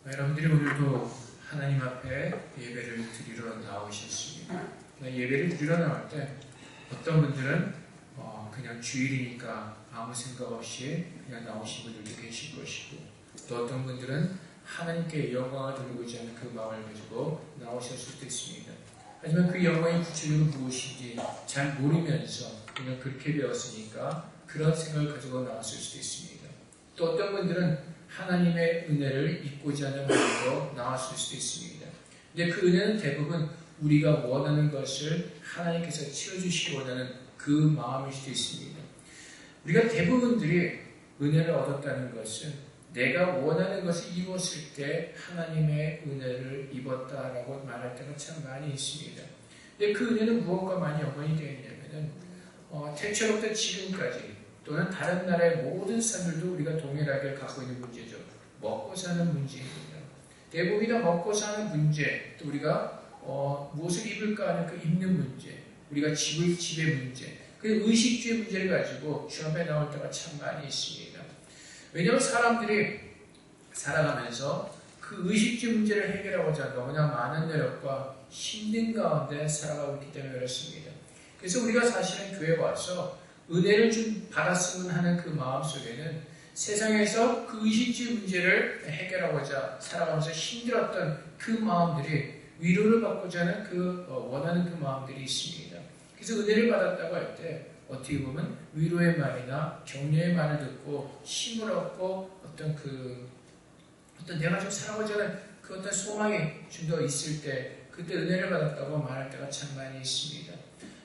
여러분들이 오늘도 하나님 앞에 예배를 드리러 나오셨습니다. 예배를 드리러 나올 때 어떤 분들은 그냥 주일이니까 아무 생각 없이 그냥 나오신 분들도 계실 것이고, 또 어떤 분들은 하나님께 영광을 돌리고자 하는 그 마음을 가지고 나오셨을 수도 있습니다. 하지만 그 영광이 구체적으로 무엇인지 잘 모르면서 그냥 그렇게 배웠으니까 그런 생각을 가지고 나왔을 수도 있습니다. 또 어떤 분들은 하나님의 은혜를 잊고자 하는 마음으로 나왔을 수도 있습니다. 근데 그 은혜는 대부분 우리가 원하는 것을 하나님께서 채워주시기 원하는 그 마음일 수도 있습니다. 우리가 대부분들이 은혜를 얻었다는 것은 내가 원하는 것을 이루었을 때 하나님의 은혜를 입었다라고 말할 때가 참 많이 있습니다. 근데 그 은혜는 무엇과 많이 연관이 되어 있냐면은 태초로부터 지금까지 또는 다른 나라의 모든 사람들도 우리가 동일하게 갖고 있는 문제죠. 먹고 사는 문제입니다. 대부분이 다 먹고 사는 문제, 또 우리가 무엇을 입을까 하는 그 입는 문제, 우리가 집의 문제, 그 의식주의 문제를 가지고 주 앞에 나올 때가 참 많이 있습니다. 왜냐하면 사람들이 살아가면서 그 의식주의 문제를 해결하고자 너무나 많은 노력과 힘든 가운데 살아가고 있기 때문에 그렇습니다. 그래서 우리가 사실은 교회에 와서 은혜를 좀 받았으면 하는 그 마음 속에는 세상에서 그 의식주의 문제를 해결하고자 살아가면서 힘들었던 그 마음들이 위로를 받고자 하는 원하는 그 마음들이 있습니다. 그래서 은혜를 받았다고 할 때 어떻게 보면 위로의 말이나 격려의 말을 듣고 힘을 얻고 어떤 내가 좀 살아가고자 하는 그 어떤 소망이 좀 더 있을 때 그때 은혜를 받았다고 말할 때가 참 많이 있습니다.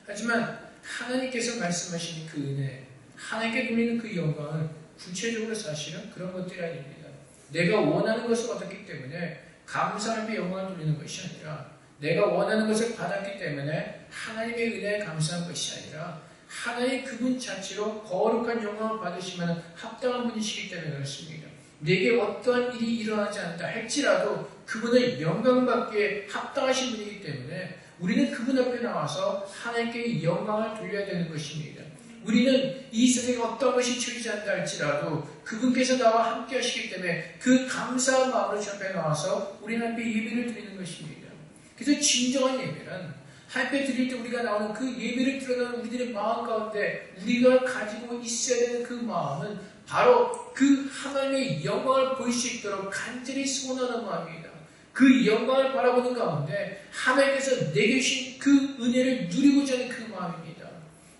하지만 하나님께서 말씀하시는 그 은혜, 하나님께 돌리는 그 영광은 구체적으로 사실은 그런 것들이 아닙니다. 내가 원하는 것을 얻었기 때문에 감사함의 영광을 돌리는 것이 아니라, 내가 원하는 것을 받았기 때문에 하나님의 은혜에 감사한 것이 아니라, 하나님 그분 자체로 거룩한 영광을 받으시면 합당한 분이시기 때문에 그렇습니다. 내게 어떠한 일이 일어나지 않는다 할지라도 그분은 영광받기에 합당하신 분이기 때문에 우리는 그분 앞에 나와서 하나님께 영광을 돌려야 되는 것입니다. 우리는 이 세상에 어떤 것이 처리지 않는다 할지라도 그분께서 나와 함께 하시기 때문에 그 감사한 마음으로 주 앞에 나와서 우리는 앞에 예배를 드리는 것입니다. 그래서 진정한 예배는 하나님 드릴 때 우리가 나오는 그 예배를 드러나는 우리들의 마음 가운데 우리가 가지고 있어야 되는 그 마음은 바로 그 하나님의 영광을 볼 수 있도록 간절히 소원하는 마음입니다. 그 영광을 바라보는 가운데 하나님께서 내게 주신 그 은혜를 누리고자 하는 그 마음입니다.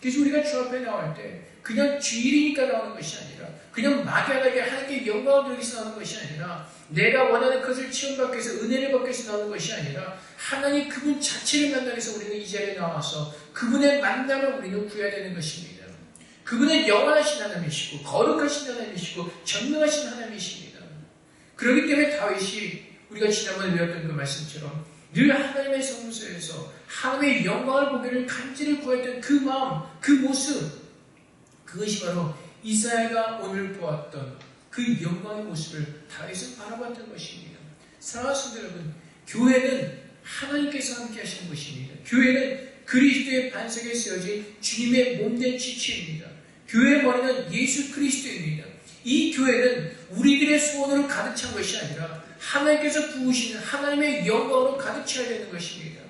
그래서 우리가 주 앞에 나올 때 그냥 주일이니까 나오는 것이 아니라, 그냥 막연하게 하나님께 영광을 돌리기 위해서 나오는 것이 아니라, 내가 원하는 것을 체험받기 위해서 은혜를 받기 위해서 나오는 것이 아니라, 하나님 그분 자체를 만나기 위해서 우리는 이 자리에 나와서 그분의 만남을 우리는 구해야 되는 것입니다. 그분은 영원하신 하나님이시고 거룩하신 하나님이시고 전능하신 하나님이십니다. 그렇기 때문에 다윗이 우리가 지난번에 배웠던 그 말씀처럼 늘 하나님의 성소에서 하나님의 영광을 보기를 간절히 구했던 그 마음, 그 모습, 그것이 바로 이사야가 오늘 보았던 그 영광의 모습을 다윗은 바라봤던 것입니다. 사랑하는 성도 여러분, 교회는 하나님께서 함께 하시는 것입니다. 교회는 그리스도의 반석에 세워진 주님의 몸된 지체입니다. 교회의 머리는 예수 그리스도입니다. 이 교회는 우리들의 소원으로 가득 찬 것이 아니라 하나님께서 부으신 하나님의 영광으로 가득 차야 되는 것입니다.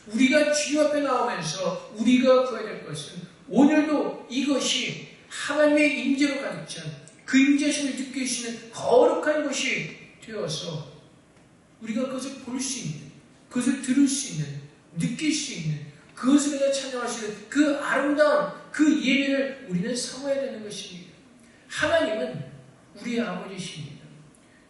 우리가 주님 앞에 나오면서 우리가 구해야 될 것은 오늘도 이것이 하나님의 임재로 가득 찬 그 임재심을 느낄 수 있는 거룩한 것이 되어서 우리가 그것을 볼 수 있는, 그것을 들을 수 있는, 느낄 수 있는, 그것을 내가 찬양할 수 있는 그 아름다운 그 예배를 우리는 삼아야 되는 것입니다. 하나님은 우리의 아버지십니다.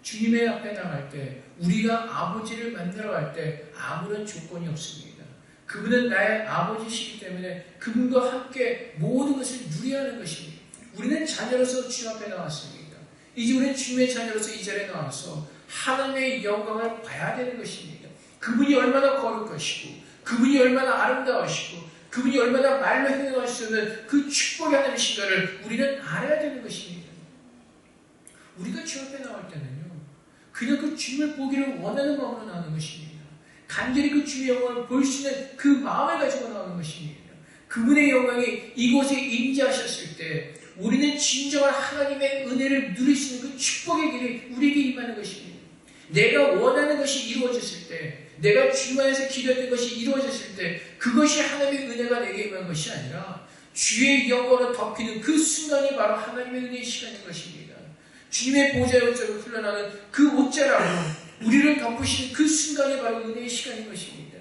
주님의 앞에 나갈 때, 우리가 아버지를 만나러 갈 때 아무런 조건이 없습니다. 그분은 나의 아버지시기 때문에 그분과 함께 모든 것을 누려야 하는 것입니다. 우리는 자녀로서 주님 앞에 나왔습니다. 이제 우리는 주님의 자녀로서 이 자리에 나와서 하나님의 영광을 봐야 되는 것입니다. 그분이 얼마나 거룩하시고, 그분이 얼마나 아름다우시고, 그분이 얼마나 말로 행동할 수 없는 그 축복의 하나님이신가를 우리는 알아야 되는 것입니다. 우리가 주 앞에 나올 때는요, 그냥 그 주님을 보기를 원하는 마음으로 나오는 것입니다. 간절히 그 주의 영광을 볼 수 있는 그 마음을 가지고 나오는 것입니다. 그분의 영광이 이곳에 임재하셨을 때 우리는 진정한 하나님의 은혜를 누릴 수 있는 그 축복의 길이 우리에게 임하는 것입니다. 내가 원하는 것이 이루어졌을 때, 내가 주님 안에서 기도했던 것이 이루어졌을 때 그것이 하나님의 은혜가 내게 임한 것이 아니라 주의 영광으로 덮이는 그 순간이 바로 하나님의 은혜의 시간인 것입니다. 주님의 보좌의 옷자로 흘러나는 그 옷자락으로 우리를 덮으시는 그 순간이 바로 은혜의 시간인 것입니다.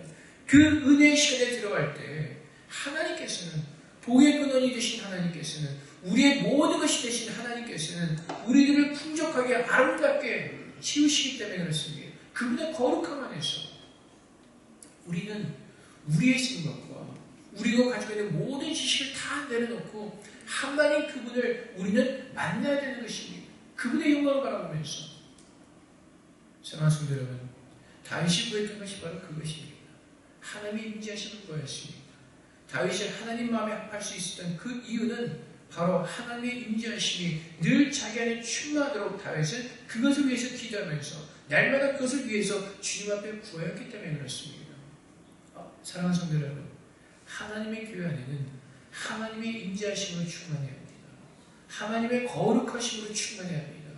그 은혜의 시간에 들어갈 때 하나님께서는, 복의 근원이 되신 하나님께서는, 우리의 모든 것이 되신 하나님께서는 우리들을 풍족하게 아름답게 채우시기 때문에 그렇습니다. 그분의 거룩함 안에서 우리는 우리의 생각과 우리가 가지고 있는 모든 지식을 다 내려놓고 하나님 그분을 우리는 만나야 되는 것입니다. 그분의 영광을 바라보면서. 사랑하는 성도 여러분, 다윗이 구했던 것이 바로 그것입니다. 하나님의 임재하심을 구했습니다. 다윗이 하나님 마음에 합할 수 있었던 그 이유는 바로 하나님의 임재하심이 늘 자기 안에 충만하도록 다윗은 그것을 위해서 기도하면서 날마다 그것을 위해서 주님 앞에 구하였기 때문에 그렇습니다. 사랑하는 성도 여러분, 하나님의 교회 안에는 하나님의 임재하심으로 충만해야 합니다. 하나님의 거룩하심으로 충만해야 합니다.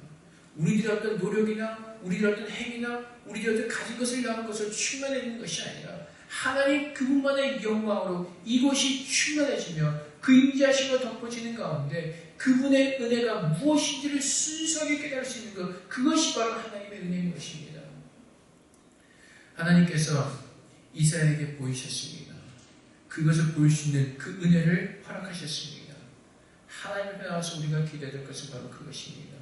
우리들의 어떤 노력이나 우리들의 어떤 행위나 우리들의 어떤 가진 것을 위한 것으로 충만해지는 것이 아니라 하나님 그분만의 영광으로 이곳이 충만해지며 그 임재하심으로 덮어지는 가운데 그분의 은혜가 무엇인지를 순수하게 깨달을 수 있는 것, 그것이 바로 하나님의 은혜인 것입니다. 하나님께서 이스라엘에게 보이셨습니다. 그것을 보일 수 있는 그 은혜를 허락하셨습니다. 하나님 앞에 나와서 우리가 기대해야 될 것은 바로 그것입니다.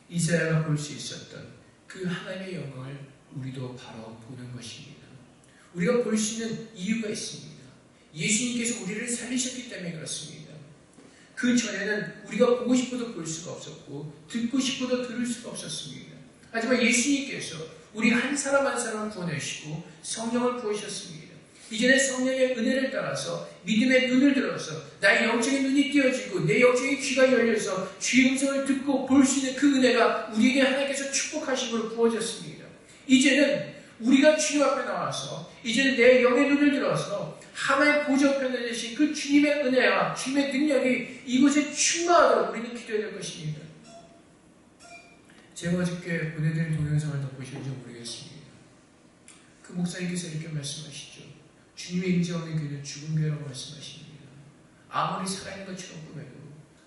이스라엘가 볼 수 있었던 그 하나님의 영광을 우리도 바로 보는 것입니다. 우리가 볼 수 있는 이유가 있습니다. 예수님께서 우리를 살리셨기 때문에 그렇습니다. 그 전에는 우리가 보고 싶어도 볼 수가 없었고 듣고 싶어도 들을 수가 없었습니다. 하지만 예수님께서 우리 한 사람 한 사람을 구원하시고 성령을 부으셨습니다. 이제는 성령의 은혜를 따라서 믿음의 눈을 들어서 나의 영적인 눈이 띄어지고 내 영적인 귀가 열려서 주의 음성을 듣고 볼 수 있는 그 은혜가 우리에게 하나님께서 축복하심으로 부어졌습니다. 이제는 우리가 주님 앞에 나와서 이제는 내 영의 눈을 들어서 하나님의 보좌 편에 계신 그 주님의 은혜와 주님의 능력이 이곳에 충만하도록 우리는 기도해야 될 것입니다. 제가 어저께 보내드린 동영상을 더 보실지 모르겠습니다. 그 목사님께서 이렇게 말씀하시죠. 주님의 임재 없는 교회는 죽은 교회라고 말씀하십니다. 아무리 살아있는 것처럼 꾸며도,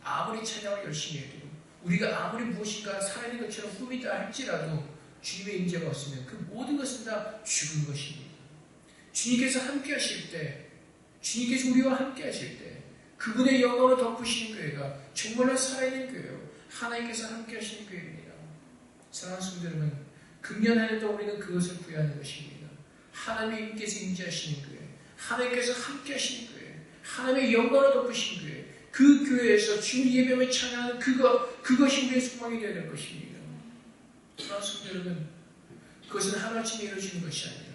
아무리 찬양을 열심히 해도, 우리가 아무리 무엇인가 살아있는 것처럼 꾸미다 할지라도 주님의 임재가 없으면 그 모든 것은 다 죽은 것입니다. 주님께서 함께 하실 때, 주님께서 우리와 함께 하실 때 그분의 영광을 덮으시는 교회가 정말로 살아있는 교회요, 하나님께서 함께 하시는 교회입니다. 사랑하는 성도 여러분, 금년 한 해도 우리는 그것을 구해야 하는 것입니다. 하나님께서 임재하시는 교회, 하나님께서 함께 하시는 교회, 하나님의 영광을 덮으시는 교회, 그 교회에서 주님 예배하며 찬양하는 그것이 우리의 소망이 되어야 될 것입니다. 사랑하는 성도 여러분, 그것은 하루아침에 이루어지는 것이 아니라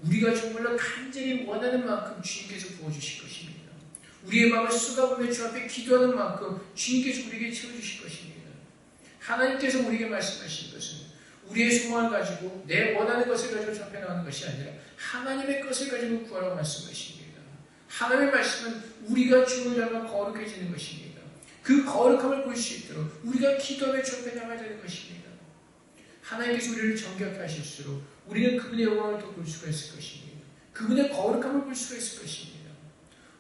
우리가 정말로 간절히 원하는 만큼 주님께서 부어주실 것입니다. 우리의 마음을 쏟아부으며 주 앞에 기도하는 만큼 주님께서 우리에게 채워주실 것입니다. 하나님께서 우리에게 말씀하신 것은 우리의 소망을 가지고 내 원하는 것을 가지고 주 앞에 나오는 것이 아니라 하나님의 것을 가지고 구하라고 말씀하십니다. 하나님의 말씀은 우리가 주를 닮아 거룩해지는 것입니다. 그 거룩함을 볼 수 있도록 우리가 기도하며 주 앞에 나가야 되는 것입니다. 하나님께서 우리를 정결케 하실수록 우리는 그분의 영광을 더 볼 수가 있을 것입니다. 그분의 거룩함을 볼 수가 있을 것입니다.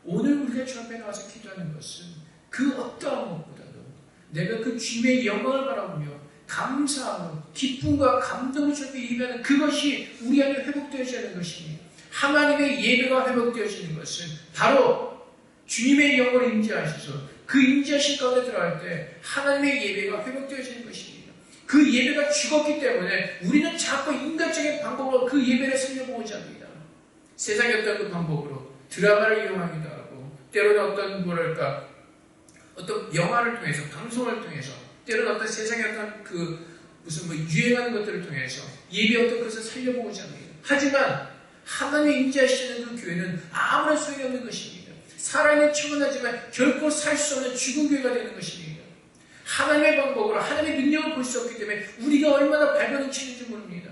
오늘 우리가 주 앞에 나와서 기도하는 것은 그 어떠한 것보다도 내가 그 주님의 영광을 바라보며 감사함으로 기쁨과 감동을 주 앞에 예배하는 그것이 우리 안에 회복되어져야 하는 것입니다. 하나님의 예배가 회복되어지는 것은 바로 주님의 영광을 임재하셔서 그 임재하신 가운데 들어갈 때 하나님의 예배가 회복되어지는 것입니다. 그 예배가 죽었기 때문에 우리는 자꾸 인간적인 방법으로 그 예배를 살려보고자 합니다. 세상의 어떤 그 방법으로 드라마를 이용하기도 하고 때로는 어떤 영화를 통해서 방송을 통해서 때로는 어떤 세상의 어떤 유행하는 것들을 통해서 예배 어떤 것을 살려보고자 합니다. 하지만 하나님의 임재하시는 그 교회는 아무런 소용이 없는 것입니다. 살아있는 충분하지만 결코 살 수 없는 죽은 교회가 되는 것입니다. 하나님의 방법으로 하나님의 능력을 볼 수 없기 때문에 우리가 얼마나 발버둥치는지 모릅니다.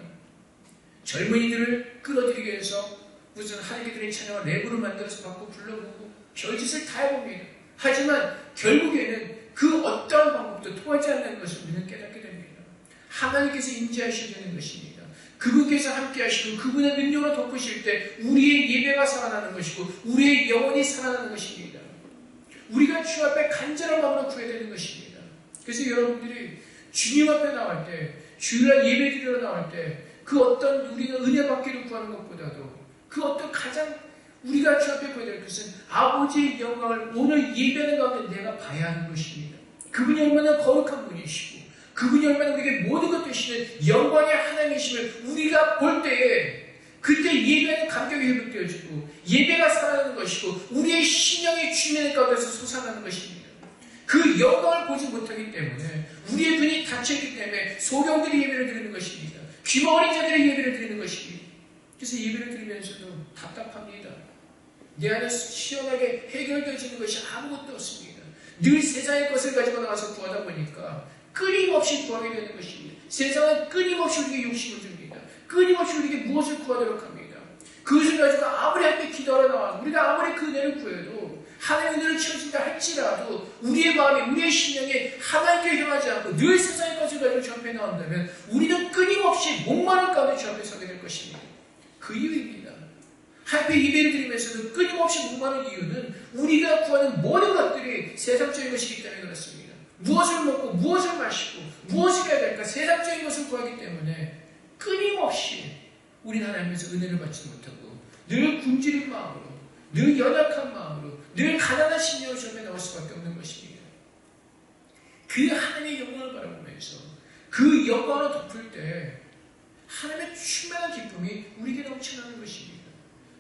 젊은이들을 끌어들이기 위해서 무슨 하나님의 찬양을 랩으로 만들어서 받고 불러보고 별짓을 다 해봅니다. 하지만 결국에는 그 어떠한 방법도 통하지 않는 것을 우리는 깨닫게 됩니다. 하나님께서 임재하셔야 되는 것입니다. 그분께서 함께 하시고 그분의 능력을 덮으실 때 우리의 예배가 살아나는 것이고 우리의 영혼이 살아나는 것입니다. 우리가 주 앞에 간절한 마음으로 구해야 되는 것입니다. 그래서 여러분들이 주님 앞에 나올 때, 주일날 예배 드리러 나올 때 그 어떤 우리가 은혜 받기를 구하는 것보다도 그 어떤 가장 우리가 주 앞에 구해야 될 것은 아버지의 영광을 오늘 예배하는 가운데 내가 봐야 하는 것입니다. 그분이 얼마나 거룩한 분이시고 그분이 얼마나 우리에게 모든 것 되시는 영광의 하나님이심을 우리가 볼 때에 그때 예배는 감격이 회복되어지고 예배가 살아나는 것이고 우리의 신령의 주님의 가운데서 솟아나는 것입니다. 그 영광을 보지 못하기 때문에 우리의 눈이 닫혀있기 때문에 소경들이 예배를 드리는 것입니다. 귀머거린 자들이 예배를 드리는 것입니다. 그래서 예배를 드리면서도 답답합니다. 내 안에 시원하게 해결되어지는 것이 아무것도 없습니다. 늘 세상의 것을 가지고 나와서 구하다 보니까 끊임없이 구하게 되는 것입니다. 세상은 끊임없이 우리에게 욕심을 줍니다. 끊임없이 우리에게 무엇을 구하도록 합니다. 그것을 가지고 아무리 함께 기도하러 나와서 우리가 아무리 그 은혜를 구해도 하나님의 은혜를 채워진다 할지라도 우리의 마음이 우리의 심령이 하나님께 향하지 않고 늘 세상의 것을 가지고 주 앞에 나온다면 우리는 끊임없이 목마른 가운데 주 앞에 서게 될 것입니다. 그 이유입니다. 하나님의 예배를 드리면서도 끊임없이 목마른 이유는 우리가 구하는 모든 것들이 세상적인 것이기 때문에 그렇습니다. 무엇을 먹고 무엇을 마시고 무엇을 해야 될까 세상적인 것을 구하기 때문에 끊임없이 우리는 하나님께서 은혜를 받지 못하고 늘 굶주린 마음으로 늘 연약한 마음으로 늘 가난한 심령을 주 앞에 나올 수밖에 없는 것입니다. 그 하나님의 영광을 바라보면서 그 영광을 덮을 때 하나님의 충만한 기쁨이 우리에게 넘쳐나는 것입니다.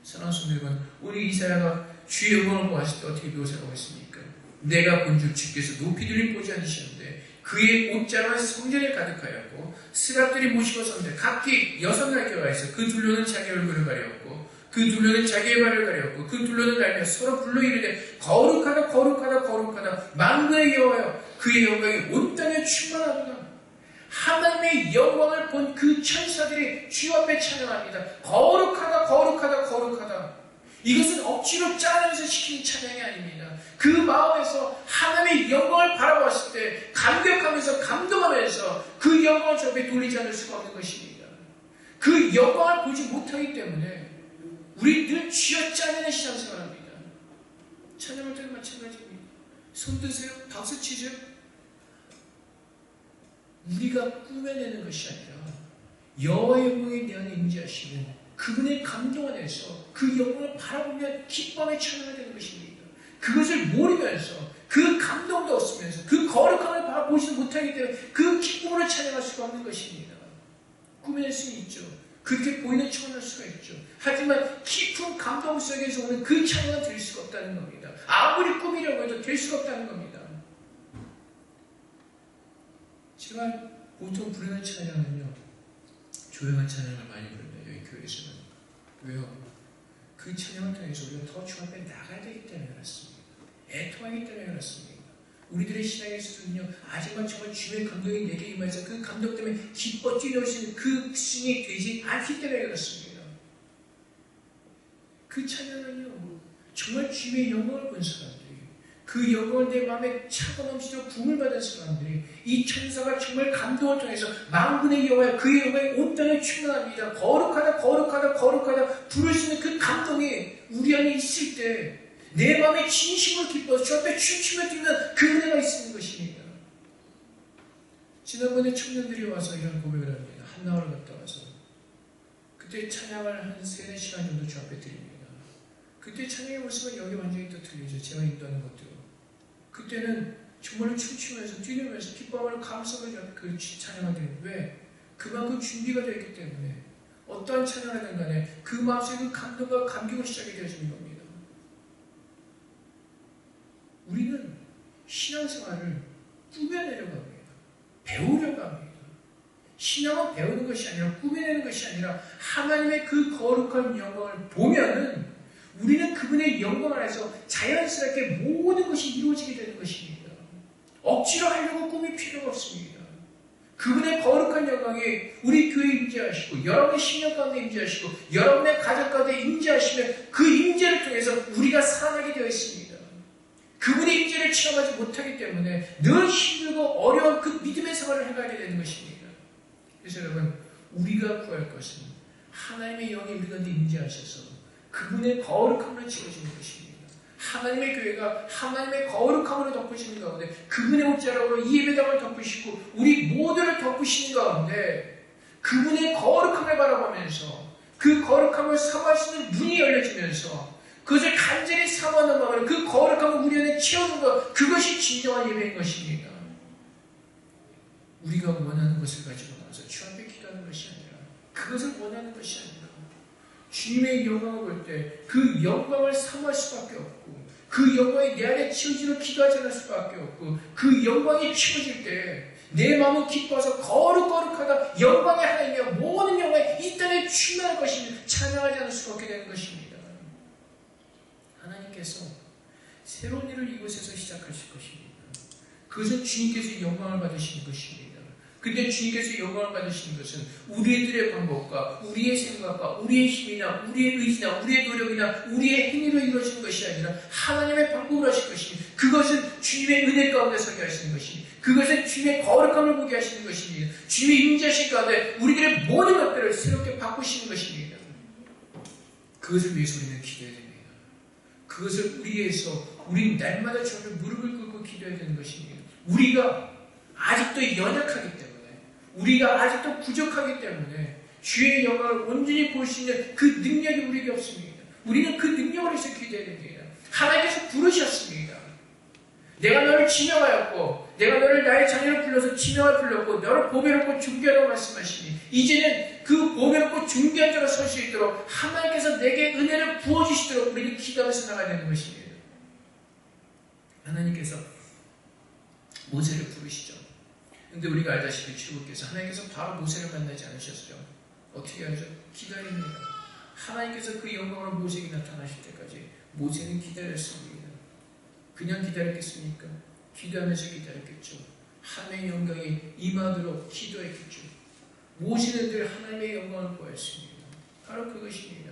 사랑하는 성도 여러분, 오늘 이사야가 주의 영광을 보았을 때 어떻게 묘사하고 있습니까? 내가 본즉 주께서 높이 들린 보지 않으셨는데 그의 옷자락은 성전에 가득하였고 스랍들이 모시고 선데 각기 6날개 와 있어 그 둘로는 자기 얼굴을 가렸고 그 둘로는 자기의 발을 가렸고 그 둘로는 날며 서로 불러 이르되 거룩하다 거룩하다 거룩하다 만군의 여호와여 그의 영광이 온 땅에 충만하도다. 하나님의 영광을 본 그 천사들이 주 앞에 찬양합니다. 거룩하다 거룩하다 거룩하다. 이것은 억지로 짜내면서 시키는 찬양이 아닙니다. 그 마음에서 하나님의 영광을 바라봤을 때 감격하면서 감동하면서 그 영광을 주 앞에 돌리지 않을 수가 없는 것입니다. 그 영광을 보지 못하기 때문에 우리 늘 쥐어짜내는 신앙생활합니다. 찬양할 때는 마찬가지입니다. 손 드세요. 박수 치세요. 우리가 꾸며내는 것이 아니라 여호와의 영광이 내 안에 임재하시는 그분의 감동 안에서 그 영광을 바라보며 기쁨에 찬양해야 되는 것입니다. 그것을 모르면서 그 감동도 없으면서 그 거룩함을 바라보지 못하기 때문에 그 기쁨으로 찬양할 수가 없는 것입니다. 꾸며낼 수는 있죠. 그렇게 보이는 척을 할 수가 있죠. 하지만 깊은 감동 속에서 오는 그 찬양은 될 수가 없다는 겁니다. 아무리 꾸미려고 해도 될 수가 없다는 겁니다. 제가 보통 부르는 찬양은요, 조용한 찬양을 많이 부릅니다. 여기 교회에서는. 왜요? 그 찬양을 통해서 우리가 더 주 앞에 나가야 되기 때문에 그렇습니다. 애통하기 때문에 그렇습니다. 우리들의 신앙에서는요, 아직만 정말 주의 감동이 내게 임해서 그 감동 때문에 기뻐 뛰어오시는 그 승이 되지 않기 때문에 그렇습니다. 그 찬양은요, 정말 주의 영광을 본 사람들이, 그 영광을 내 마음에 차고 넘치도록 부음을 받은 사람들이 이 천사가 정말 감동을 통해서 만군의 여호와 그의 영광이 온 땅에 충만합니다. 거룩하다 거룩하다 거룩하다 부를 수 있는 그 감동이 우리 안에 있을 때 내 마음에 진심으로 기뻐서 주 앞에 춤추며 뛰는 그 은혜가 있는 것입니다. 지난번에 청년들이 와서 이런 고백을 합니다. 한나라를 갔다 와서 그때 찬양을 한 3-4시간 정도 주 앞에 드립니다. 그때 찬양의 모습은 여기 완전히 또 틀리죠. 제가 인도하는 것도. 그때는 정말로 춤추면서 뛰면서 기뻐하며 감사하며 그 찬양을 드립니다. 왜? 그만큼 준비가 되어 있기 때문에 어떠한 찬양을 하든 간에 그 마음속에 그 감동과 감격을 시작이 되어지는 겁니다. 우리는 신앙생활을 꾸며내려고 합니다. 배우려고 합니다. 신앙은 배우는 것이 아니라 꾸며내는 것이 아니라 하나님의 그 거룩한 영광을 보면은 우리는 그분의 영광 안에서 자연스럽게 모든 것이 이루어지게 되는 것입니다. 억지로 하려고 꿈이 필요가 없습니다. 그분의 거룩한 영광이 우리 교회에 임재하시고 여러분의 신령 가운데 임재하시고 여러분의 가정 가운데 임재하시면 그 임재를 통해서 우리가 살아나게 되어 있습니다. 그분의 임재를 체험하지 못하기 때문에 늘 힘들고 어려운 그 믿음의 생활을 해가게 되는 것입니다. 그래서 여러분 우리가 구할 것은 하나님의 영이 우리 가운데 임재하셔서 그분의 거룩함으로 채워지는 것입니다. 하나님의 교회가 하나님의 거룩함으로 덮으시는 가운데 그분의 옷자락으로 이 예배당을 덮으시고 우리 모두를 덮으시는 가운데 그분의 거룩함을 바라보면서 그 거룩함을 사모하시는 눈이 열려지면서 그것을 간절히 사모하는 마음으로 그 거룩함을 우리 안에 채우는 것, 그것이 진정한 예배인 것입니다. 우리가 원하는 것을 가지고 나와서 주 앞에 기도하는 것이 아니라 그것을 원하는 것이 아니라 주님의 영광을 볼 때 그 영광을 사모할 수밖에 없고 그 영광이 내 안에 채워지도록 기도하지 않을 수밖에 없고 그 영광이 채워질 때 내 마음은 기뻐서 거룩거룩하다 영광의 하나님이여 모든 영광이 이 땅에 충만할 것이며 찬양하지 않을 수 없게 되는 것입니다. 하나님께서 새로운 일을 이곳에서 시작하실 것입니다. 그것은 주님께서 영광을 받으시는 것입니다. 근데 주님께서 영광을 받으시는 것은 우리들의 방법과 우리의 생각과 우리의 힘이나 우리의 의지나 우리의 노력이나 우리의 행위로 이루어지는 것이 아니라 하나님의 방법으로 하실 것이니 그것은 주님의 은혜 가운데 서게 하시는 것이니 그것은 주님의 거룩함을 보게 하시는 것입니다. 주님의 임재하신 가운데 우리들의 모든 것들을 새롭게 바꾸시는 것입니다. 그것을 위해서 우리는 기도해야 됩니다. 그것을 위해서 우리는 날마다 저를 무릎을 꿇고 기도해야 되는 것입니다. 우리가 아직도 연약하기 때문에 우리가 아직도 부족하기 때문에 주의 영광을 온전히 볼 수 있는 그 능력이 우리에게 없습니다. 우리는 그 능력을 위해서 기도해야 됩니다. 하나님께서 부르셨습니다. 내가 너를 지명하였고 내가 너를 나의 자녀를 불러서 지명을 불렀고 너를 보배롭고 존귀하라고 말씀하시니 이제는 그 보배롭고 존귀한 자로 설 수 있도록 하나님께서 내게 은혜를 부어주시도록 우리는 기도하면서 나가야 되는 것입니다. 하나님께서 모세를 부르시죠. 근데 우리가 알다시피 출애굽께서 하나님께서 바로 모세를 만나지 않으셨죠. 어떻게 하죠? 기다립니다. 하나님께서 그 영광으로 모세에게 나타나실 때까지 모세는 기다렸습니다. 그냥 기다렸겠습니까? 기도하면서 기다렸겠죠. 하나님의 영광이 임하도록 기도했겠죠. 모세는 늘 하나님의 영광을 보았습니다. 바로 그것입니다.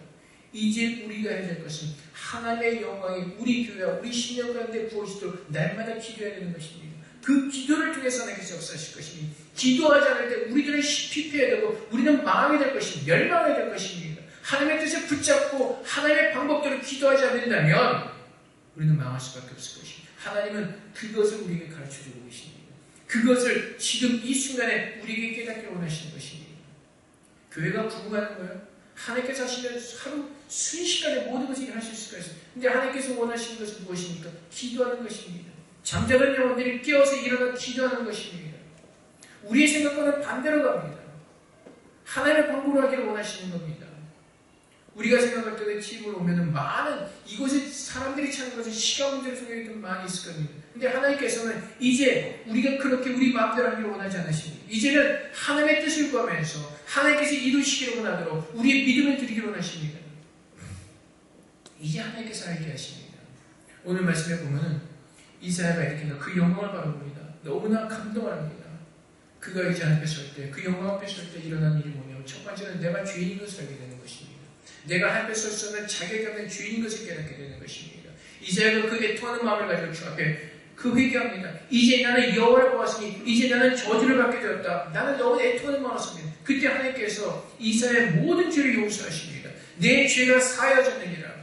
이제 우리가 해야 될 것은 하나님의 영광이 우리 교회와 우리 신령 가운데 부어지도록 날마다 기도해야 되는 것입니다. 그 기도를 통해서 하나님께서 역사하실 것이니 기도하지 않을 때 우리들은 피폐해야 되고 우리는 망하게 될 것입니다. 멸망하게 될 것입니다. 하나님의 뜻을 붙잡고 하나님의 방법대로 기도하지 않는다면 우리는 망할 수밖에 없을 것입니다. 하나님은 그것을 우리에게 가르쳐주고 계십니다. 그것을 지금 이 순간에 우리에게 깨닫게 원하시는 것입니다. 교회가 부흥하는 거예요. 하나님께서 하시면 하루 순식간에 모든 것을 하실 수가 있어요. 근데 하나님께서 원하시는 것은 무엇입니까? 기도하는 것입니다. 잠자던 영혼들이 깨어서 일어나 기도하는 것입니다. 우리의 생각과는 반대로 갑니다. 하나님의 방법으로 하기를 원하시는 겁니다. 우리가 생각할 때 TV로 오면 많은 이곳에 사람들이 찾는 것은 시간 문제로 생각이 좀 많이 있을 겁니다. 근데 하나님께서는 이제 우리가 그렇게 우리 마음대로 하기를 원하지 않으십니다. 이제는 하나님의 뜻을 구하면서 하나님께서 이루시기를 원하도록 우리의 믿음을 드리기를 원하십니다. 이제 하나님께서 알게 하십니다. 오늘 말씀에 보면은 이사야가 이렇게 그 영광을 바라봅니다. 너무나 감동합니다. 그가 이제 앞에 설 때, 그 영광 앞에 설 때 일어난 일이 뭐냐면 첫 번째는 내가 죄인인 것을 알게 되는 것입니다. 내가 앞에 설 수 없는 자격이 없는 죄인인 것을 깨닫게 되는 것입니다. 이사야가 그 애통하는 마음을 가지고 주 앞에 그 회개합니다. 이제 나는 여호와를 보았으니 이제 나는 저주를 받게 되었다. 나는 너무 애통하는 마음을 씁니다. 그때 하나님께서 이사야의 모든 죄를 용서하십니다. 내 죄가 사하여졌느니라.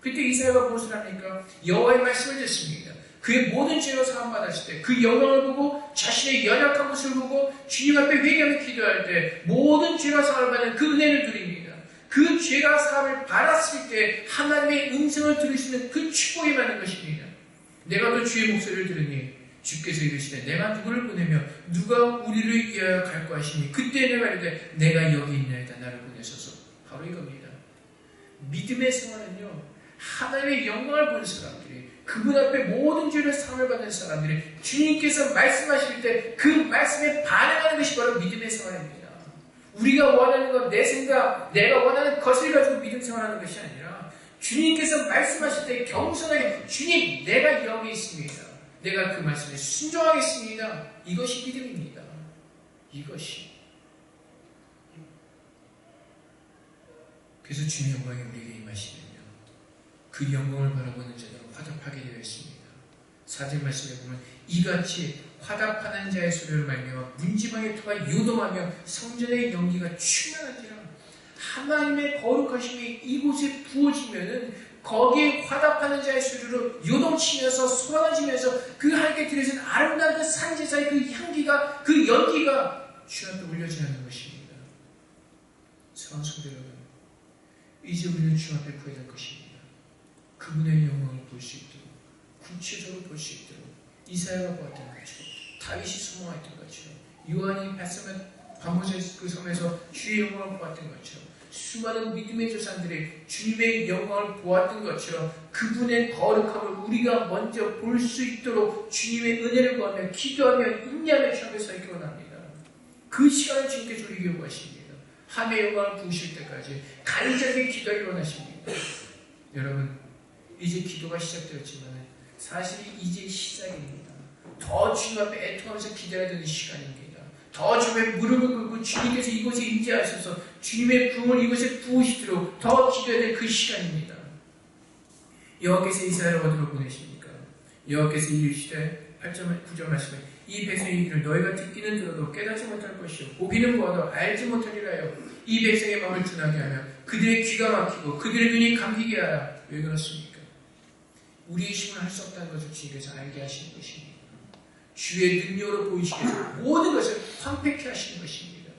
그때 이사야가 무엇을 합니까? 여호와의 말씀을 듣습니다. 그의 모든 죄가 사함받았을 때 그 영광을 보고 자신의 연약한 모습을 보고 주님 앞에 회개하며 기도할 때 모든 죄가 사함을 받는 그 은혜를 누립니다. 그 죄가 사함을 받았을 때 하나님의 음성을 들을 수 있는 그 축복이 받는 것입니다. 내가 또 주의 목소리를 들으니 주께서 이르시되 내가 누구를 보내며 누가 우리를 위하여 갈까 하시니 그때 내가 이르되 내가 여기 있나이다 나를 보내소서. 바로 이겁니다. 믿음의 생활은요 하나님의 영광을 보는 사람들이 그분 앞에 모든 죄를 사함을 받는 사람들이 주님께서 말씀하실 때 그 말씀에 반응하는 것이 바로 믿음의 생활입니다. 우리가 원하는 것, 내 생각, 내가 원하는 것을 가지고 믿음 생활하는 것이 아니라 주님께서 말씀하실 때 겸손하게 주님 내가 여기 있습니다. 내가 그 말씀에 순종하겠습니다. 이것이 믿음입니다. 이것이. 그래서 주님의 영광이 우리에게 임하시면요 그 영광을 바라보는 자들은 화답하게 되어 있습니다. 4절 말씀에 보면 이같이 화답하는 자의 소리를 말며 문지방의 토가 요동하며 성전의 연기가 충만하지라. 하나님의 거룩하심이 이곳에 부어지면은 거기에 화답하는 자의 소리로 요동치면서 쏟아지면서 그 하나님께 드려진 아름다운 그 산제사의 그 향기가, 그 연기가 주 앞에 올려지는 것입니다. 사랑하는 성도 여러분, 이제 우리는 주 앞에 구해야 될 것입니다. 그분의 영광을 볼 수 있도록, 구체적으로 볼 수 있도록 이사야가 보았던 것처럼, 다윗이 소망했던 것처럼, 요한이 벳세다 밤모자 그 섬에서 주의 영광을 보았던 것처럼, 수많은 믿음의 조상들이 주님의 영광을 보았던 것처럼 그분의 거룩함을 우리가 먼저 볼 수 있도록 주님의 은혜를 구하며 기도하며 인내하며 주 앞에 서 있기 원합니다. 그 시간을 주님께서 우리에게 요구하십니다. 하나님의 영광을 부으실 때까지 간절하게 기도하기 원하십니다. 여러분, 이제 기도가 시작되었지만 사실 이제 시작입니다. 더 주님 앞에 애통하면서 기다려야 되는 시간입니다. 더 주님의 무릎을 꿇고 주님께서 이곳에 임재하셔서 주님의 부흥을 이곳에 부으시도록 더 기도해야 될 그 시간입니다. 여호와께서 이스라엘을 어디로 보내십니까? 여호와께서 이르시되 8절 9절 말씀에 이 백성의 얘기를 너희가 듣기는 들어도 깨닫지 못할 것이요 보기는 보아도 알지 못하리라 하여 이 백성의 마음을 둔하게 하며 그들의 귀가 막히고 그들의 눈이 감기게 하라. 왜 그렇습니까? 우리의 힘을 할 수 없다는 것을 주님께서 알게 하시는 것입니다. 주의 능력으로 보이시기 위해서 모든 것을 황폐케 하시는 것입니다.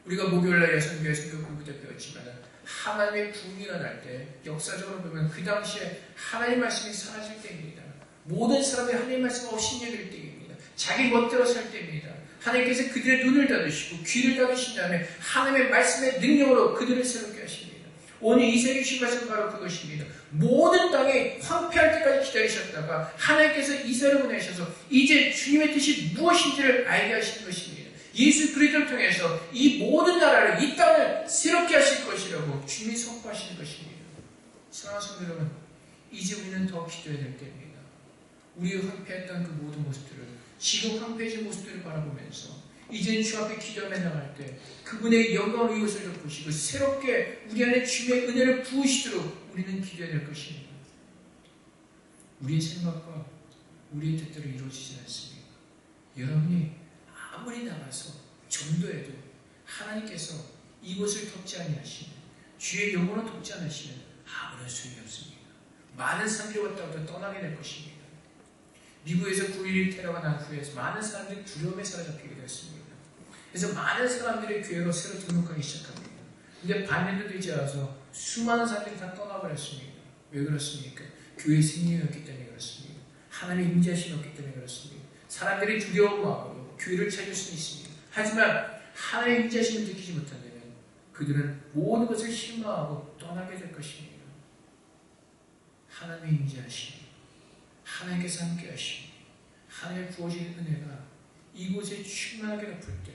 우리가 목요일날 예선교회 선교 공부 때 배웠지만 하나님의 부흥이 일어날 때 역사적으로 보면 그 당시에 하나님의 말씀이 사라질 때입니다. 모든 사람이 하나님의 말씀 없이 얘기할 때입니다. 자기 멋대로 살 때입니다. 하나님께서 그들의 눈을 닫으시고 귀를 닫으신 다음에 하나님의 말씀의 능력으로 그들을 새롭게 하십니다. 오늘 이 세계 주신 말씀 바로 그것입니다. 모든 땅에 황폐할 때까지 기다리셨다가 하나님께서 이스라엘을 보내셔서 이제 주님의 뜻이 무엇인지를 알게 하시는 것입니다. 예수 그리스도를 통해서 이 모든 나라를, 이 땅을 새롭게 하실 것이라고 주님이 선포하시는 것입니다. 사랑하는 성도 여러분, 이제 우리는 더 기도해야 될 때입니다. 우리의 황폐했던 그 모든 모습들을, 지금 황폐해진 모습들을 바라보면서 이제는 주 앞에 기도하며 나갈 때 그분의 영광을 이곳을 덮으시고 새롭게 우리 안에 주님의 은혜를 부으시도록 우리는 기도해야 될 것입니다. 우리의 생각과 우리의 뜻대로 이루어지지 않습니다. 여러분이 아무리 나가서 전도해도 하나님께서 이곳을 덮지 아니하시면, 주의 영혼을 덮지 않으시면 아무런 소용이 없습니다. 많은 사람들이 왔다고 떠나게 될 것입니다. 미국에서 9.11 테러가 난 후에 많은 사람들이 두려움에 사로잡히게 되었습니다. 그래서 많은 사람들이 교회로 새로 등록하기 시작합니다. 근데 반년도 되지 않아서 수많은 사람들이 다 떠나버렸습니다. 왜 그렇습니까? 교회의 생명이 없기 때문에 그렇습니다. 하나님의 임재하심이 없기 때문에 그렇습니다. 사람들이 두려운 마음으로 교회를 찾을 수는 있습니다. 하지만 하나님의 임재하심을 느끼지 못한다면 그들은 모든 것을 실망하고 떠나게 될 것입니다. 하나님의 임재하심, 하나님께서 함께 하시고 하나님의 부어지는 은혜가 이곳에 충만하게 덮을 때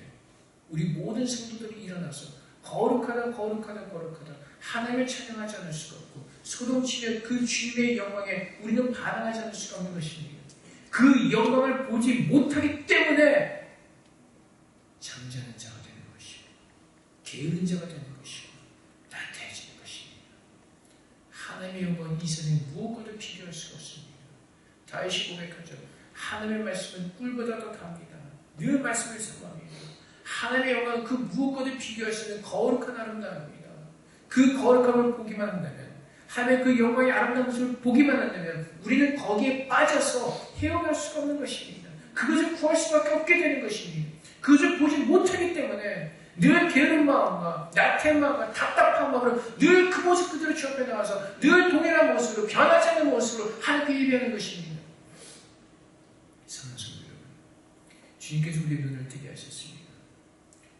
우리 모든 성도들이 일어나서 거룩하다 거룩하다 거룩하다 하나님을 찬양하지 않을 수가 없고 소동치며 그 주님의 영광에 우리는 반응하지 않을 수가 없는 것입니다. 그 영광을 보지 못하기 때문에 잠자는 자가 되는 것이고 게으른 자가 되는 것이고 나태해지는 것입니다. 하나님의 영광은 이 세상에 무엇과도 비교할 수가 없습니다. 다윗이 고백하죠. 하나님의 말씀은 꿀보다 더 답니다. 늘 말씀을 사모합니다. 하나님의 영광은 그 무엇과도 비교할 수 있는 거룩한 아름다움입니다. 그 거룩함을 보기만 한다면, 하나님의 그 영광의 아름다운 모습을 보기만 한다면 우리는 거기에 빠져서 헤어갈 수가 없는 것입니다. 그것을 구할 수밖에 없게 되는 것입니다. 그것을 보지 못하기 때문에 늘 게으른 마음과 나태한 마음과 답답한 마음으로 늘 그 모습 그대로 주 앞에 나와서 늘 동일한 모습으로 변하지 않는 모습으로 하나님께 예배하는 것입니다. 사랑하는 성도 여러분, 주님께서 우리의 눈을 뜨게 하셨습니다.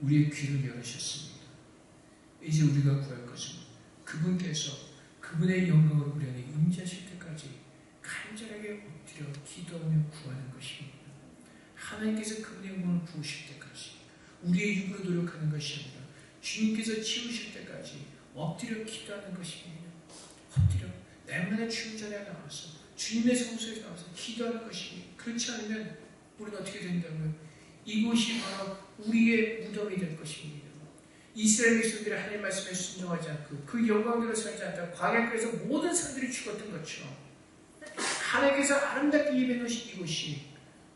우리의 귀를 열으셨습니다. 이제 우리가 구할 것은 그분께서 그분의 영광을 우리 안에 임재하실 때까지 간절하게 엎드려 기도하며 구하는 것입니다. 하나님께서 그분의 영광을 부으실 때까지 우리의 육으로 노력하는 것이 아니라 주님께서 치우실 때까지 엎드려 기도하는 것입니다. 엎드려 날마다 주님 전에 나와서 주님의 성소에 나와서 기도하는 것입니다. 그렇지 않으면 우리는 어떻게 된다고요? 이곳이 바로 우리의 무덤이 될 것입니다. 이스라엘 백성들이 하나님 말씀에 순종하지 않고 그 영광대로 살지 않다 광야길에서 모든 사람들이 죽었던 것처럼 하나님께서 아름답게 예배 놓으신 이곳이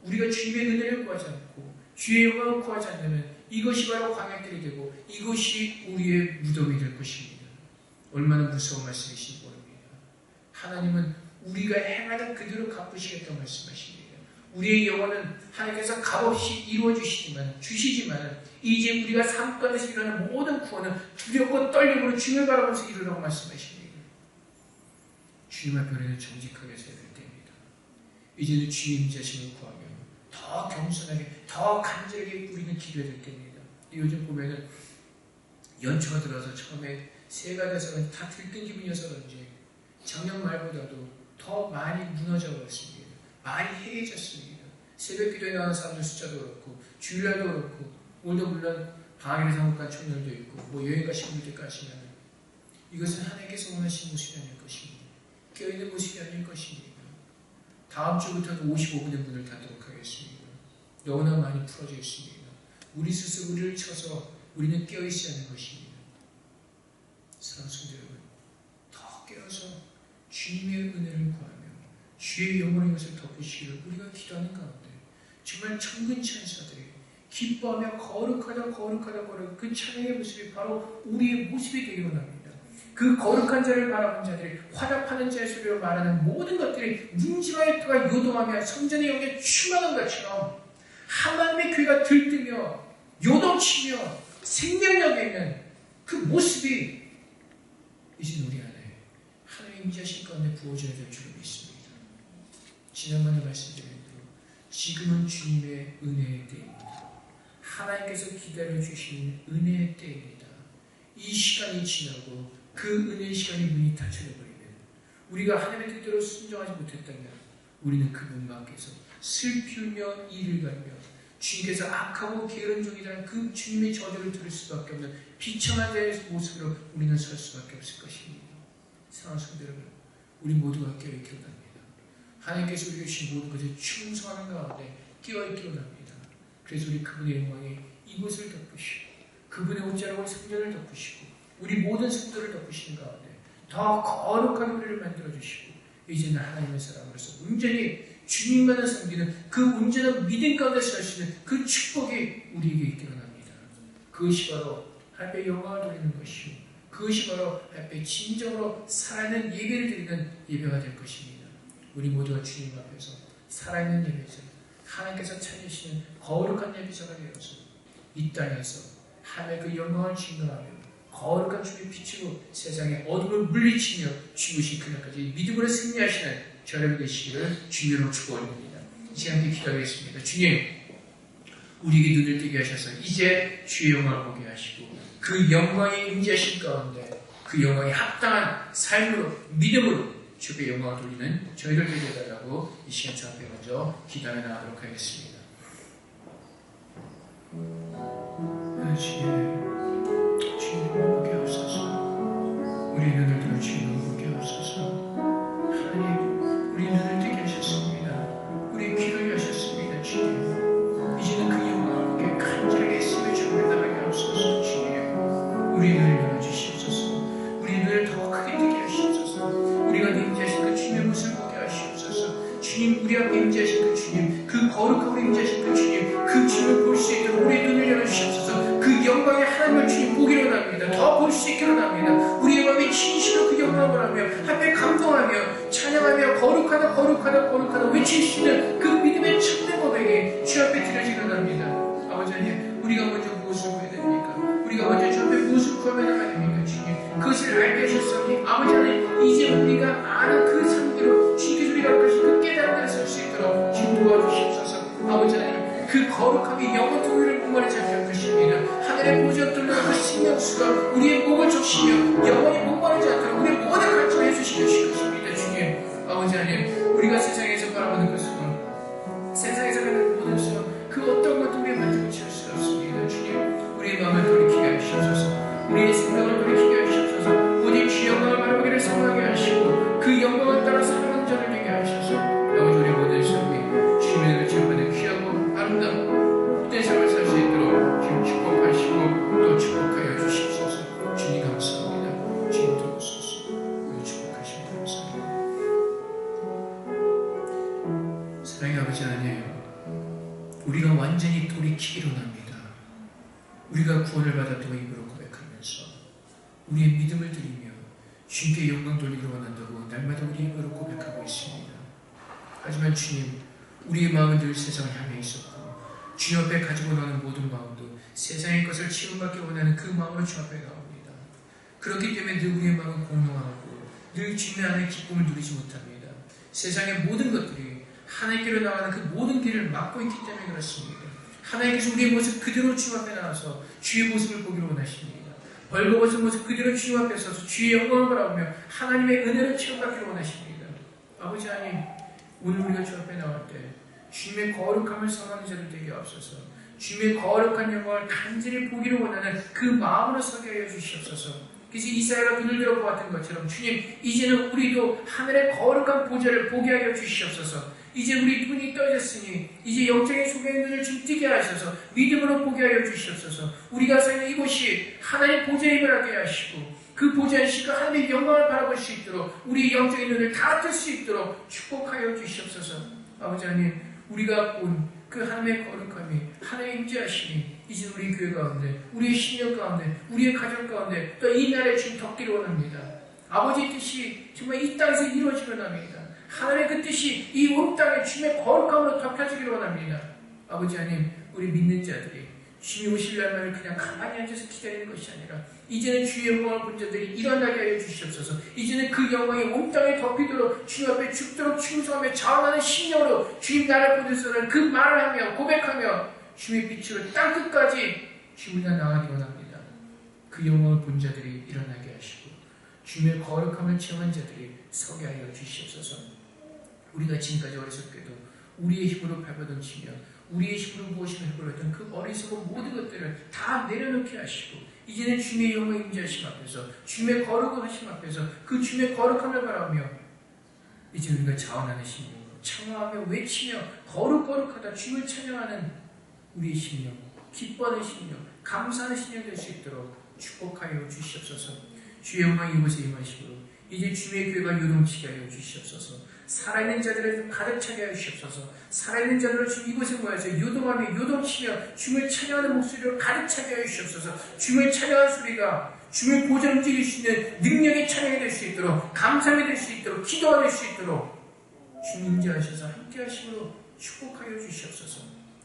우리가 주님의 은혜를 구하지 않고 주의 영광을 구하지 않으면 이것이 바로 광야길이 되고 이것이 우리의 무덤이 될 것입니다. 얼마나 무서운 말씀이신지 모릅니다. 하나님은 우리가 행하는 그대로 갚으시겠다고 말씀하십니다. 우리의 영혼은 하나님께서 값없이 주시지만 이제 우리가 삶 가운데서 일어나는 모든 구원은 두렵고 떨림으로 주님을 바라보면서 이루라고 말씀하십니다. 주님 앞에 우리는 정직하게 서야 될 때입니다. 이제는 주의 임재하심을 구하며 더 겸손하게 더 간절하게 우리는 기도해야 될 때입니다. 요즘 보면은 연초가 들어서 처음에 새해가 돼서 다 들뜬 기분이어서 그런지 작년 말보다도 더 많이 무너져 버렸습니다. 많이 해해졌습니다. 새벽 기도에 나오는 사람들 숫자도 그렇고 주일날도 그렇고 오늘도 물론 방학의 상국간 청년도 있고 여행 가신 분들 가시면 이것은 하나님께서 원하시는 모습이 아닐 것입니다. 깨어있는 모습이 아닐 것입니다. 다음 주부터는 55분의 문을 닫도록 하겠습니다. 너무나 많이 풀어져 있습니다. 우리 스스로 우리를 쳐서 우리는 깨어있어야 하는 것입니다. 사랑하는 성도 여러분, 더 깨어서 주님의 은혜를 구하며 주의 영원한 것을 덮으시기를 우리가 기도하는 가운데 정말 천군 천사들이 기뻐하며 거룩하다 그 찬양의 모습이 바로 우리의 모습이 되기로 합니다. 그 거룩한 자를 바라본 자들이 화답하는 자의 소리로 말하는 모든 것들이 문지방의 표가 요동하며 성전의 영에 충만한 것처럼 하나님의 교회가 들뜨며 요동치며 생명력에 있는 그 모습이 이제 우리 안에 하나님의 임재하신 가운데 부어져야 될 줄로 믿습니다. 지난번에 말씀드린 대로 지금은 주님의 은혜의 때입니다. 하나님께서 기다려주시는 은혜의 때입니다. 이 시간이 지나고 그 은혜의 시간이 문이 닫혀버리면 우리가 하나님의 뜻대로 순종하지 못했다면 우리는 그분 밖에서 슬피 울며 이를 갈며 주님께서 악하고 게으른 종이라는 그 주님의 저주를 들을 수밖에 없는 비참한 자의 모습으로 우리는 설 수밖에 없을 것입니다. 사랑하는 성도 여러분, 우리 모두가 깨어있기로 합니다. 하나님께서 우리에게 주신 모든 것을 충성하는 가운데 깨어있기로 합니다. 그래서 우리 그분의 영광이 이곳을 덮으시고 그분의 옷자락으로 성전을 덮으시고 우리 모든 성도를 덮으시는 가운데 더 거룩한 우리를 만들어주시고 이제는 하나님의 사람으로서 온전히 주님만을 섬기는 그 온전한 믿음 가운데 살 수 있는 그 축복이 우리에게 있기로 합니다. 그것이 바로 하나님의 영광을 돌리는 것이요 그것이 바로 하나님의 진정으로 살아있는 예배를 드리는 예배가 될 것입니다. 우리 모두가 주님 앞에서 살아있는 예배자 하나님께서 찾으시는 거룩한 예배자가 되어서 이 땅에서 하나님의 그 영광을 증거하며 거룩한 주의 빛으로 세상의 어둠을 물리치며 죽으신 그날까지 믿음으로 승리하시는 저녁이 되시기를 주님으로 축원합니다. 이제 함께 기도하겠습니다. 주님, 우리에게 눈을 뜨게 하셔서 이제 주의 영광을 보게 하시고 그 영광의 임재하신 가운데 그 영광에 합당한 삶으로 믿음으로 주의 영광을 돌리는 저희들 되게 이 시간 저 앞에 먼저 기도하며 나가도록 하겠습니다. 주님을 보게 하옵소서. 우리 눈을 들어 주님을 보게 하옵소서. 하나님, 우리 눈을 뜨게 하셨습니다. 우리 귀를 여셨습니다. 주님, 이제는 그 영광을 보게 간절하게 쓰며 주님을 나가게 하옵소서. 주님, 우리 눈을 열어주시옵소서. 우리 눈을 더 크게 뜨게 하시옵소서. 우리가 임재하신 그 주님의 모습을 보게 하시옵소서. 주님, 우리 앞에 임재하신 그 주님, 그 거룩하고 임재하신 그 주님, 그 주님을 볼 수 있도록 우리의 눈을 열어주시옵소서. 그 영광의 하나님을 주님 보기로 합니다. 더 볼 수 있기로 합니다. 우리의 마음이 진실로 그 영광을 하며 앞에 감동하며 찬양하며 거룩하다 외칠 수 있는 그 믿음의 참된 고백이 주 앞에 드려지기로 합니다. 아버지 하나님, 우리가 먼저 무엇을 구해야 됩니까? 우리가 먼저 주 앞에 무엇을 구하며 나가야 됩니까? 주님, 그것을 알게 하셨으니 아버지 하나님, 이제 우리가 아는 그 상태로 주님께서 우리가 가신 그 깨달음을 설 수 있도록 주님 도와주시옵소서. 아버지 하나님, 그 거룩함이 영원토록 우리를 목마르지 않게 할 것입니다. 하늘의 보좌 뚫는 그 신령수가 우리의 목을 적시며 영원히 목마르지 않도록 우리의 모든 갈증을 해주실 것입니다. 주님, 아버지 하나님, 우리가 세상에서 바라보는 것은 세상에서 가는 모든 수는 그 어떤 것도 우리의 만족을 취할 수 없습니다. 주님, 우리의 마음을 돌이키게 하시옵소서. 우리의 생각을 돌이키게 하시옵소서. 오직 주 영광을 바라보기를 선하게 하시고 그 영광을 따라 살아가는 자를 되게 하셔서 아버지, 우리 모든 삶이 주님의 은혜를 체험하는 귀하고 아름다운 복된 삶을 살 수 있도록 주님 축복하시고 또 축복하여 주십소서. 주님 감사합니다. 우리의 믿음을 드리며 주님께 영광 돌리기를 원한다고 날마다 우리의 입으로 고백하고 있습니다. 하지만 주님, 우리의 마음은 늘 세상을 향해 있었고 주님 앞에 가지고 나오는 모든 마음도 세상의 것을 치유받기 원하는 그 마음으로 주 앞에 나옵니다. 그렇기 때문에 늘 우리의 마음은 공허하고 늘 주님의 안에 기쁨을 누리지 못합니다. 세상의 모든 것들이 하나님께로 나가는 그 모든 길을 막고 있기 때문에 그렇습니다. 하나님께서 우리의 모습 그대로 주 앞에 나와서 주의 모습을 보기를 원하십니다. 벌거벗은 모습 그대로 주 앞에 서서 주의 영광을 바라보며 하나님의 은혜를 체험받기를 원하십니다. 아버지 하나님, 오늘 우리가 주 앞에 나올 때 주님의 거룩함을 선하는 자들 되게 없어서 주님의 거룩한 영광을 간절히 보기를 원하는 그 마음으로 서게 하여 주시옵소서. 그래서 이사야가 눈을 들어 보았던 것처럼 주님, 이제는 우리도 하늘의 거룩한 보좌를 보게 하여 주시옵소서. 이제 우리 눈이 떠졌으니 이제 영적인 소경의 눈을 좀 뜨게 하셔서 믿음으로 보게 하여 주시옵소서. 우리가 서 있는 이곳이 하나님의 보좌에 임하게 하시고 그 보좌에 시가 하나님의 영광을 바라볼 수 있도록 우리 영적인 눈을 다 뜰 수 있도록 축복하여 주시옵소서. 아버지 하나님, 우리가 본 그 하나님의 거룩함이 하나님의 임재하심이 이제 우리 교회 가운데, 우리의 신령 가운데, 우리의 가정 가운데 또 이 나라에 지금 덮기를 원합니다. 아버지의 뜻이 정말 이 땅에서 이루어지길 원합니다. 하나님의 그 뜻이 이 온 땅에 주님의 거룩함으로 덮여지기를 원합니다. 아버지 하나님, 우리 믿는 자들이 주님 오실 날만을 그냥 가만히 앉아서 기다리는 것이 아니라 이제는 주의 영광을 본 자들이 일어나게 하여 주시옵소서. 이제는 그 영광이 온 땅에 덮이도록 주님 앞에 죽도록 충성하며 자원하는 심령으로 주님 나를 보내서는 그 말을 하며 고백하며 주님의 빛으로 땅끝까지 주님과 나가기 원합니다. 그 영광을 본 자들이 일어나게 하시고 주님의 거룩함을 체험한 자들이 서게 하여 주시옵소서. 우리가 지금까지 어리석게도 우리의 힘으로 발버둥치며 우리의 힘으로 무엇이며 해보려던 그 어리석은 모든 것들을 다 내려놓게 하시고 이제는 주님의 영광의 임재하심 앞에서 주님의 거룩하심 앞에서 그 주님의 거룩함을 바라보며 이제 우리가 자원하는 심령, 청하며 외치며 거룩하다 주님을 찬양하는 우리의 심령, 기뻐하는 심령, 감사하는 심령 될 수 있도록 축복하여 주시옵소서. 주의 영광이 이곳에 임하시고 이제 주님의 교회가 요동치게 하여 주시옵소서. 살아있는 자들을 가득 차게 하여 주시옵소서. 살아있는 자들을 주님 이곳에 모여서 요동하며 요동치며 주님을 찬양하는 목소리로 가득 차게 하여 주시옵소서. 주님을 찬양하는 소리가 주님의 보좌를 움직일 수 있는 능력의 찬양이 될 수 있도록, 감사함이 될 수 있도록, 기도가 될 수 있도록 주님 임재하셔서 함께 하심으로 축복하여 주시옵소서.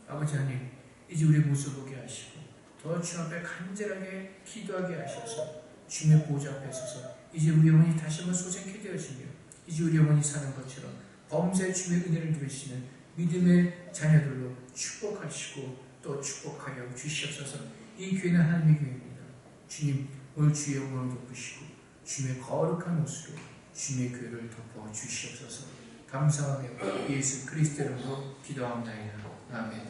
아버지 하나님, 이제 우리의 모습을 보게 하시고 더 주님 앞에 간절하게 기도하게 하셔서 주님의 보좌 앞에 서서 이제 우리 영혼이 다시 한번 소생케 되어지며 이제 우리 영혼이 사는 것처럼 범사에 주님의 은혜를 누리시는 믿음의 자녀들로 축복하시고 또 축복하여 주시옵소서. 이 교회는 하나님의 교회입니다. 주님, 오늘 주의 영광을 덮으시고 주님의 거룩한 옷으로 주님의 교회를 덮어 주시옵소서. 감사하며 예수 그리스도 이름으로 기도합니다. 아멘.